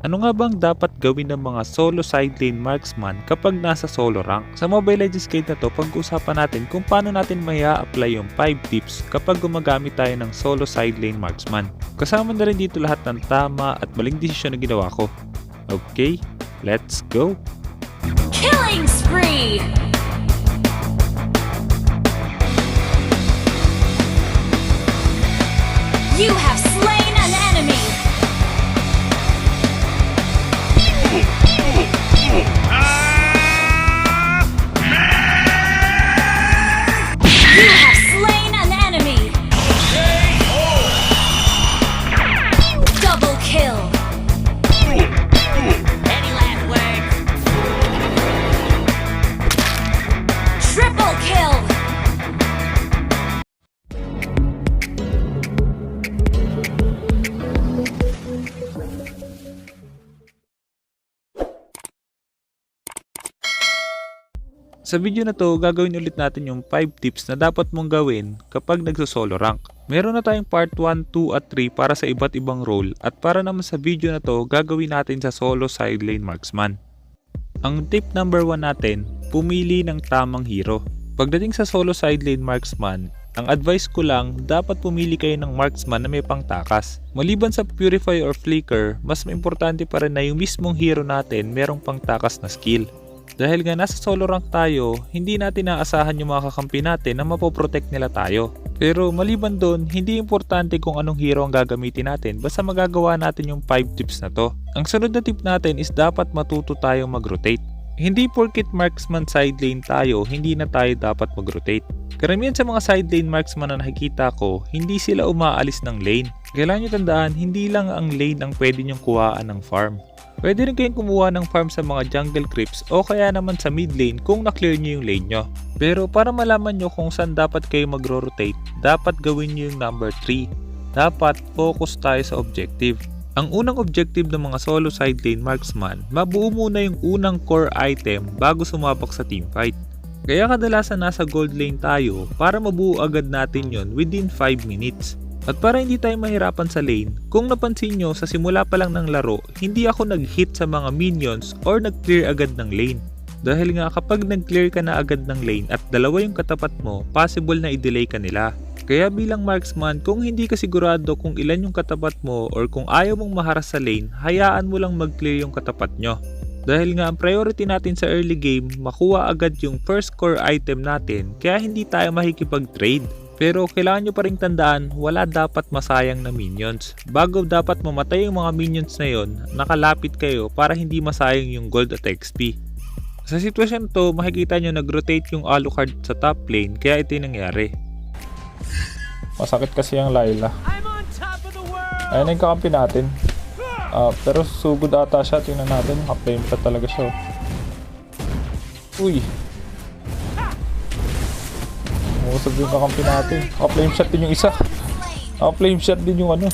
Ano nga bang dapat gawin ng mga solo side lane marksman kapag nasa solo rank? Sa Mobile Legends Guide na to, pag-usapan natin kung paano natin apply yung 5 tips kapag gumagamit tayo ng solo side lane marksman. Kasama na rin dito lahat ng tama at maling desisyon na ginawa ko. Okay, let's go! Killing spree! You have slain an enemy! You have slain an enemy! Double kill! Any last words? Triple kill! Sa video na to, gagawin ulit natin yung 5 tips na dapat mong gawin kapag nagso-solo rank. Meron na tayong part 1, 2 at 3 para sa iba't ibang role at para naman sa video na to, gagawin natin sa solo side lane marksman. Ang tip number 1 natin, pumili ng tamang hero. Pagdating sa solo side lane marksman, ang advice ko lang, dapat pumili kayo ng marksman na may pangtakas. Maliban sa Purify or Flicker, mas importante pa rin na yung mismong hero natin merong pangtakas na skill. Dahil nga nasa solo rank tayo, hindi natin naasahan yung mga kakampi natin na mapoprotect nila tayo. Pero maliban doon, hindi importante kung anong hero ang gagamitin natin basta magagawa natin yung 5 tips na to. Ang sunod na tip natin is dapat matuto tayong mag-rotate. Hindi porket marksman side lane tayo, hindi na tayo dapat mag-rotate. Karamihan sa mga side lane marksman na nakikita ko, hindi sila umaalis ng lane. Kailangan nyo tandaan, hindi lang ang lane ang pwede nyong kuhaan ng farm. Pwede rin kayong kumuha ng farm sa mga jungle creeps o kaya naman sa mid lane kung na-clear nyo yung lane nyo. Pero para malaman nyo kung saan dapat kayo mag-rotate, dapat gawin nyo yung number 3. Dapat focus tayo sa objective. Ang unang objective ng mga solo side lane marksman, mabuo muna yung unang core item bago sumabak sa teamfight. Kaya kadalasan nasa gold lane tayo para mabuo agad natin yon within 5 minutes. At para hindi tayo mahirapan sa lane, kung napansin nyo sa simula pa lang ng laro, hindi ako nag-hit sa mga minions or nag-clear agad ng lane. Dahil nga kapag nag-clear ka na agad ng lane at dalawa yung katapat mo, possible na i-delay ka nila. Kaya bilang marksman, kung hindi ka sigurado kung ilan yung katapat mo or kung ayaw mong maharas sa lane, hayaan mo lang mag-clear yung katapat nyo. Dahil nga ang priority natin sa early game, makuha agad yung first core item natin, kaya hindi tayo makikipag-trade. Pero kailangan nyo pa rin tandaan, wala dapat masayang na minions. Bago dapat mamatay yung mga minions na yon, nakalapit kayo para hindi masayang yung gold at XP. Sa sitwasyon to, makikita nyo nag-rotate yung Alucard sa top lane, kaya ito yung nangyari. Masakit kasi ang Layla. Ayun na yung kakampi natin. Pero sugod ata siya, tingnan natin. Naka-flame shot talaga siya. Uy! Umusog yung kakampi natin. Naka-flame shot din yung isa. Naka-flame shot din yung ano.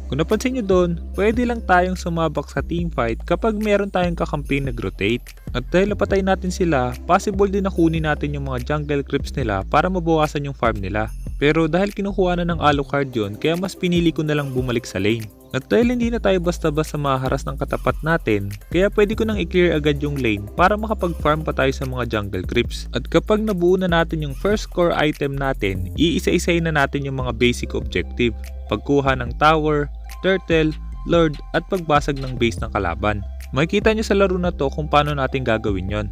Kung napansin nyo doon, pwede lang tayong sumabak sa teamfight kapag meron tayong kakampi nag-rotate. At dahil napatay natin sila, possible din na kunin natin yung mga jungle creeps nila para mabawasan yung farm nila. Pero dahil kinukuha na ng Alucard yun, kaya mas pinili ko na lang bumalik sa lane. At dahil hindi na tayo basta-basta maharas ng katapat natin, kaya pwede ko nang i-clear agad yung lane para makapag-farm pa tayo sa mga jungle creeps. At kapag nabuo na natin yung first core item natin, iisa-isay na natin yung mga basic objective. Pagkuha ng tower, turtle, lord at pagbasag ng base ng kalaban. Makikita nyo sa laro na to kung paano natin gagawin yon.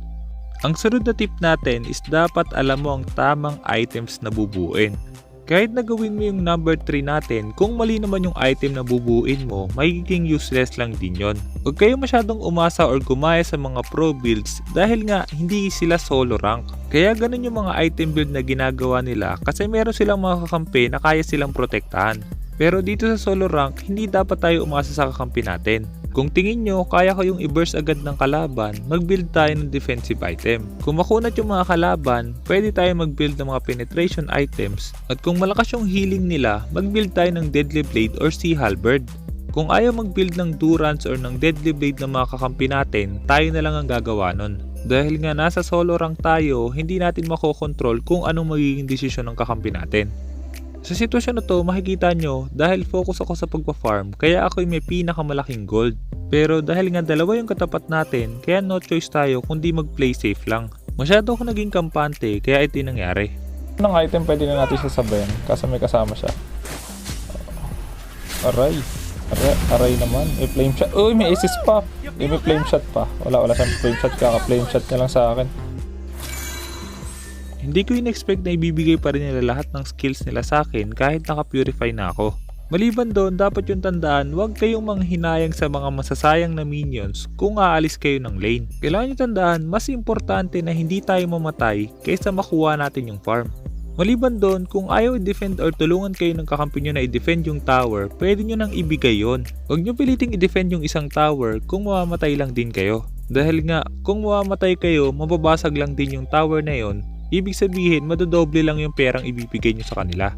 Ang sunod na tip natin is dapat alam mo ang tamang items na bubuuin. Kahit na gawin mo yung number 3 natin, kung mali naman yung item na bubuuin mo, magiging useless lang din yon. Huwag kayo masyadong umasa or gumaya sa mga pro builds dahil nga hindi sila solo rank. Kaya ganun yung mga item build na ginagawa nila kasi meron silang mga kakampi na kaya silang protektahan. Pero dito sa solo rank, hindi dapat tayo umasa sa kakampi natin. Kung tingin nyo, kaya ko yung i-burst agad ng kalaban, mag-build tayo ng defensive item. Kung makunat yung mga kalaban, pwede tayo mag-build ng mga penetration items. At kung malakas yung healing nila, mag-build tayo ng deadly blade or sea halberd. Kung ayaw mag-build ng durance or ng deadly blade ng mga kakampi natin, tayo na lang ang gagawa nun. Dahil nga nasa solo rank tayo, hindi natin makokontrol kung anong magiging desisyon ng kakampi natin. Sa sitwasyon na to, makikita nyo dahil focus ako sa pagpa-farm kaya ako'y may pinakamalaking gold. Pero dahil nga dalawa yung katapat natin, kaya no choice tayo kundi mag-play safe lang. Masyado ako naging kampante kaya ito yung nangyari. Anong item pwede na natin sasabayan kaso may kasama siya? Aray. Aray naman. May flame shot. Uy, may assist pa. May flame shot pa. Wala siyang flame shot. Kaka-flame shot niya lang sa akin. Hindi ko in-expect na ibibigay pa rin nila lahat ng skills nila sa akin kahit naka-purify na ako. Maliban doon, dapat yung tandaan, huwag kayong manghinayang sa mga masasayang na minions kung aalis kayo ng lane. Kailangan nyo tandaan, mas importante na hindi tayo mamatay kaysa makuha natin yung farm. Maliban doon, kung ayaw i-defend or tulungan kayo ng kakampi nyo na i-defend yung tower, pwede nyo nang ibigay yon. Huwag nyo piliting i-defend yung isang tower kung mamamatay lang din kayo. Dahil nga, kung mamamatay kayo, mababasag lang din yung tower na yon. Ibig sabihin, madodoble lang yung perang ibibigay nyo sa kanila.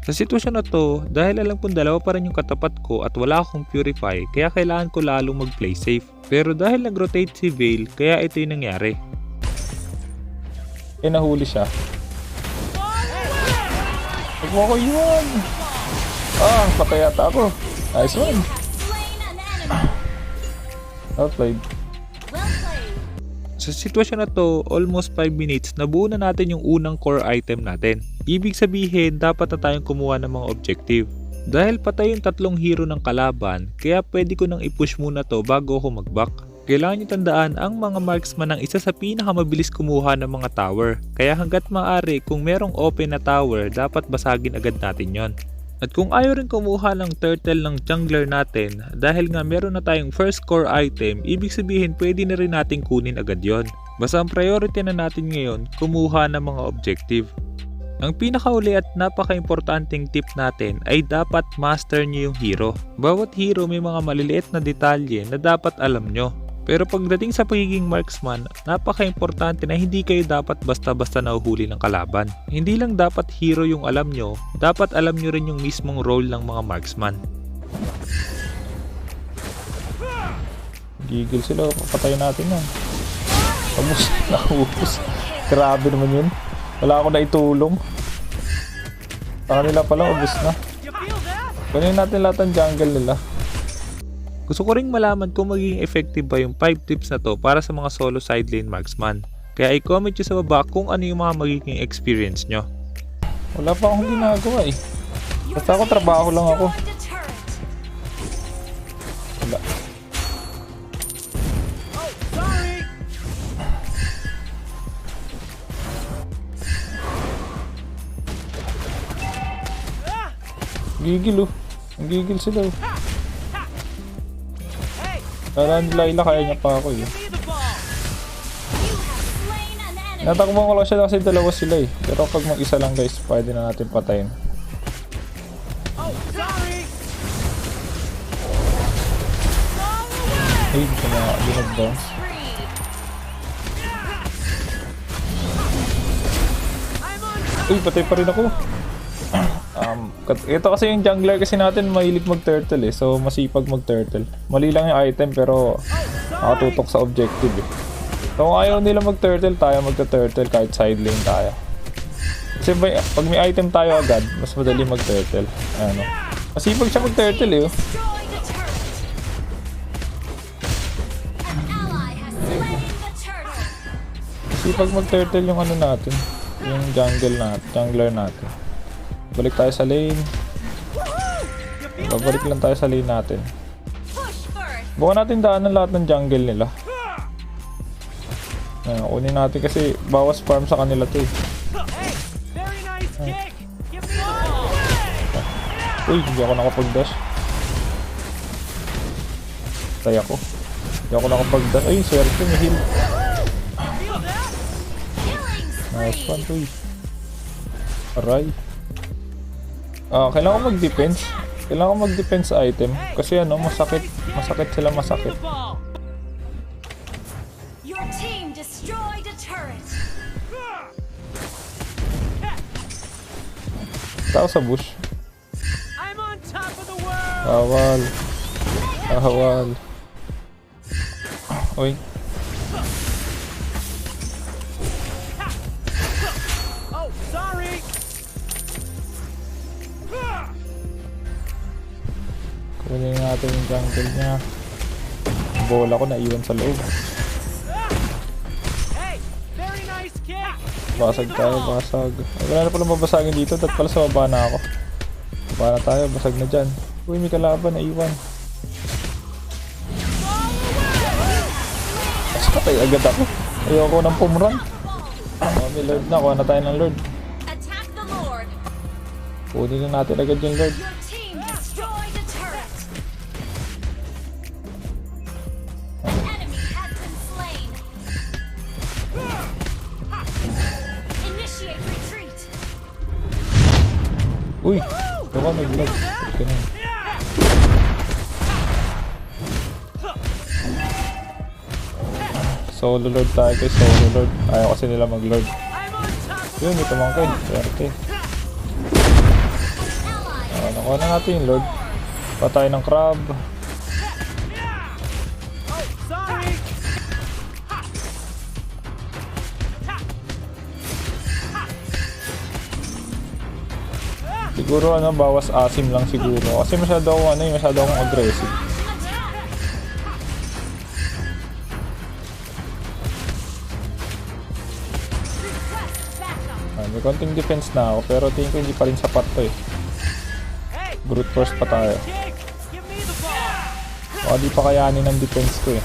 Sa sitwasyon na to, dahil alam kong dalawa pa rin yung katapat ko at wala akong purify, kaya kailangan ko lalong mag-play safe. Pero dahil nag-rotate si Vale, kaya ito yung nangyari. Nahuli siya. Huwag mo ko yun! Patay ata ako. Nice one. Slain an enemy. Outplayed. Well played. Sa sitwasyon na to, almost 5 minutes, nabuo na natin yung unang core item natin. Ibig sabihin, dapat na tayong kumuha ng mga objective. Dahil patay yung 3 hero ng kalaban, kaya pwede ko nang i-push muna to bago ako mag-back. Kailangan nyo tandaan, ang mga marksman ang isa sa pinakamabilis kumuha ng mga tower. Kaya hanggat maaari, kung merong open na tower, dapat basagin agad natin yon. At kung ayaw rin kumuha ng turtle ng jungler natin, dahil nga meron na tayong first core item, ibig sabihin pwede na rin natin kunin agad yon. Basta ang priority na natin ngayon, kumuha ng mga objective. Ang pinakauli at napaka-importanting tip natin ay dapat master nyo yung hero. Bawat hero may mga maliliit na detalye na dapat alam nyo. Pero pagdating sa pagiging marksman, napaka-importante na hindi kayo dapat basta-basta nahuhuli ng kalaban. Hindi lang dapat hero yung alam nyo, dapat alam nyo rin yung mismong role ng mga marksman. Gigil sila. Papatayin natin yan. Naubos. Grabe naman yun. Wala ako na itulong. Sa kanila pala, ubos na. Kunin natin lahat ng jungle nila. Gusto ko ring malaman kung magiging effective ba yung 5 tips na to para sa mga solo side lane marksman. Kaya i-comment nyo sa baba kung ano yung mga magiging experience nyo. Wala pa akong ginagawa eh. Basta ako trabaho lang ako. Destroyed a turret. Wala. Gigil oh. Ang gigil sila oh. Kala ni Layla kaya niya pa ako eh. You have slain an enemy. Natakbo ko lang siya kasi dalawa sila eh. Pero pag mag-isa lang guys, pwede na natin patayin. Ay, hindi ko na binag-bounce. Uy, patay pa rin ako. Ito kasi yung jungler kasi natin mahilig mag-turtle eh. So masipag mag-turtle. Mali lang yung item pero nakatutok sa objective eh. So kung ayaw nila mag-turtle, tayo mag-turtle kahit side lane tayo. Kasi pag may item tayo agad, mas madali mag-turtle. Ano. Masipag siya mag-turtle eh. Destroyed a turret. An ally has slain the turtle. Masipag mag-turtle yung ano natin. Yung jungler natin. Balik tayo sa lane. Babalik lang tayo sa lane natin. Push first. Bukan natin daanan lahat ng jungle nila. Ayan, kunin natin kasi bawas farm sa kanila to eh. Uy, hindi ako nakapag-dash. Tay ako. Hindi ako nakapag-dash. Ay, swerte, may heal. Nice one, uy. Aray. Kailangan ko mag-defense. Kailangan ko mag-defense sa item. Kasi ano, masakit. Masakit sila, masakit. Your team destroyed a turret. Tao sa bush. I'm on top of the world. Awal. Awal. Uy. Oh, sorry. Kunin natin yung jungle niya. Bola ko naiwan sa loob. Hey, very nice kick. Basag tayo, basag. Ay, wala na pala mabasagin dito. Dapat pala sa baba na ako. Baba na tayo, basag na dyan. Uy, may kalaban, naiwan. Mas patay agad ako. Ayoko ng pumrun. May lord na, kuha na tayo ng lord. Attack the Lord. Kunin na natin agad yung lord. Your team destroyed a turret. An enemy has been slain. Initiate retreat. Uy, baka may lord. Ganun. Solo lord tayo kay solo lord. Ayaw kasi nila mag lord. I'm on top of Yun, may tumangkay. Swerte. Ally Nakuha na natin yung lord. Patay ng crab. Oh, sorry. Siguro bawas asim lang siguro. Kasi masyado akong masyado akong aggressive. request backup. May konting defense na ako pero tingin ko hindi pa rin sapat to eh. Hey, Brute force pa tayo. kick. Give me the ball. Baka di pa kayanin ng defense ko eh.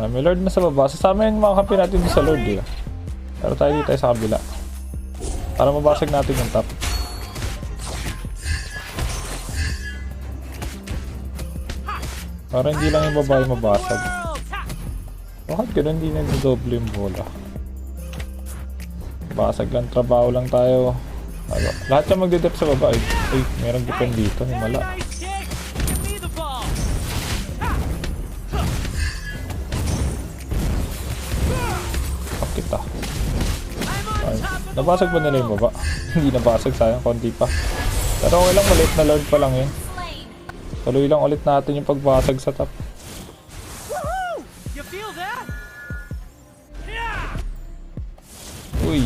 May lord na sa baba. Sasama yung mga kampi natin dito sa lord eh. Pero tayo dito tayo sa kabila. Para mabasag natin yung top. Para hindi lang yung babae mabasag. World. Ha. Bakit ganun hindi nag-double yung bola? Basag lang, trabaho lang tayo. Lahat yung magdedep sa baba. Ay, merong depend dito. Very Himala. nice kick. Give me the ball. Up kita. I'm on Ay, top of the nabasag ba nila yung baba? Hindi nabasag, sayang konti pa. Pero okay lang, maliit na lord pa lang yun. Slain. Tuloy lang ulit natin yung pagbasag sa top. Woohoo! You feel that? Yeah. Uy,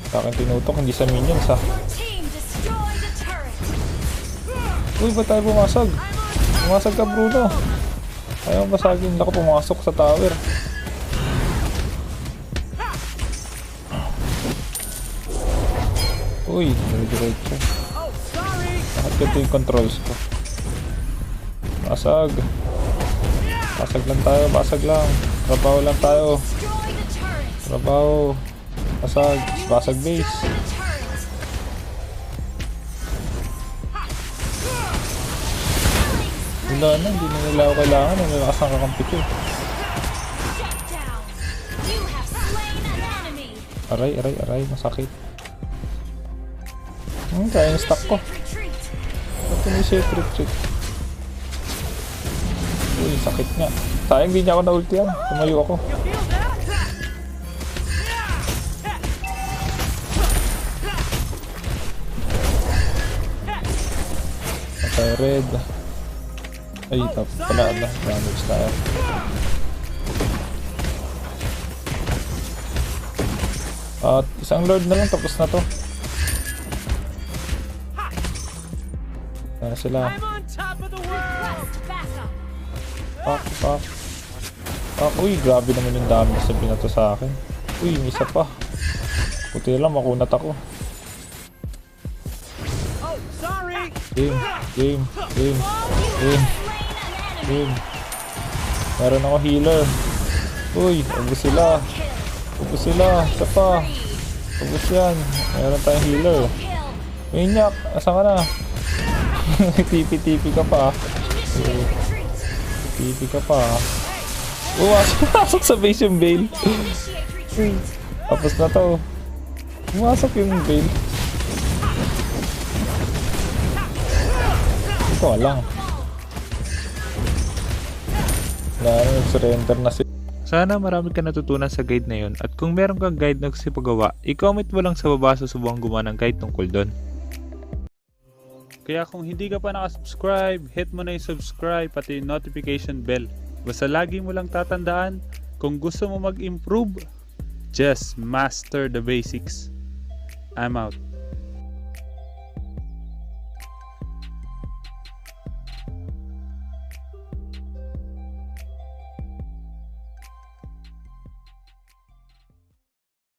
sa akin tinutok, hindi sa minions ha. Your team destroyed a turret. Uy, ba't tayo pumasag? Pumasag ka, Bruno. Ayaw basagin. Ako pumasok sa tower. Uy, nag-diretso. Oh, sorry. Bakit ganito yung controls ko? Basag. Basag lang tayo, basag lang. Trabaho lang tayo. Destroyed a turret. Trabaho. Basag. Basag base. Destroyed a turret. Wala na, hindi na nila ako kailangan. Nalakas ang kakampi ko. Shut down. You have slain an enemy. Aray, aray, aray. Masakit. Kaya yung stock ko. Retreat. Ito may safe retreat. Uy, sakit nga. Sayang di niya ako na-ultihan. Tumayo ako. You feel that? Okay, red. Ay, top pala na. Damage tayo. At isang lord na lang, tapos na to. Kaya sila. I'm on top of the world. Request backup. Pak, pak. Pak, uy, grabe naman yung damage na binato sa akin. Uy, may isa pa. Buti lang, makunat ako. Oh, sorry. Game, game, game, game, Slain an enemy. game. Meron ako healer. Uy, ubos sila. Kill. Ubos sila. Isa pa. Ubos yan. Meron tayong healer. Kill. Minyak, asa ka na? Tipi-tipi ka pa. Initiate retreat. Tipi ka pa. Pumasok sa base yung Veil. Initiate retreat. Tapos na to. Pumasok yung Veil. Ito lang. Nag-surrender na si. Sana marami ka natutunan sa guide na yun at kung meron kang guide na gusto ipagawa, i-comment mo lang sa baba sa subukan gumawa ng guide tungkol doon. Kaya kung hindi ka pa nakasubscribe, hit mo na yung subscribe pati yung notification bell. Basta lagi mo lang tatandaan, kung gusto mo mag-improve, just master the basics. I'm out.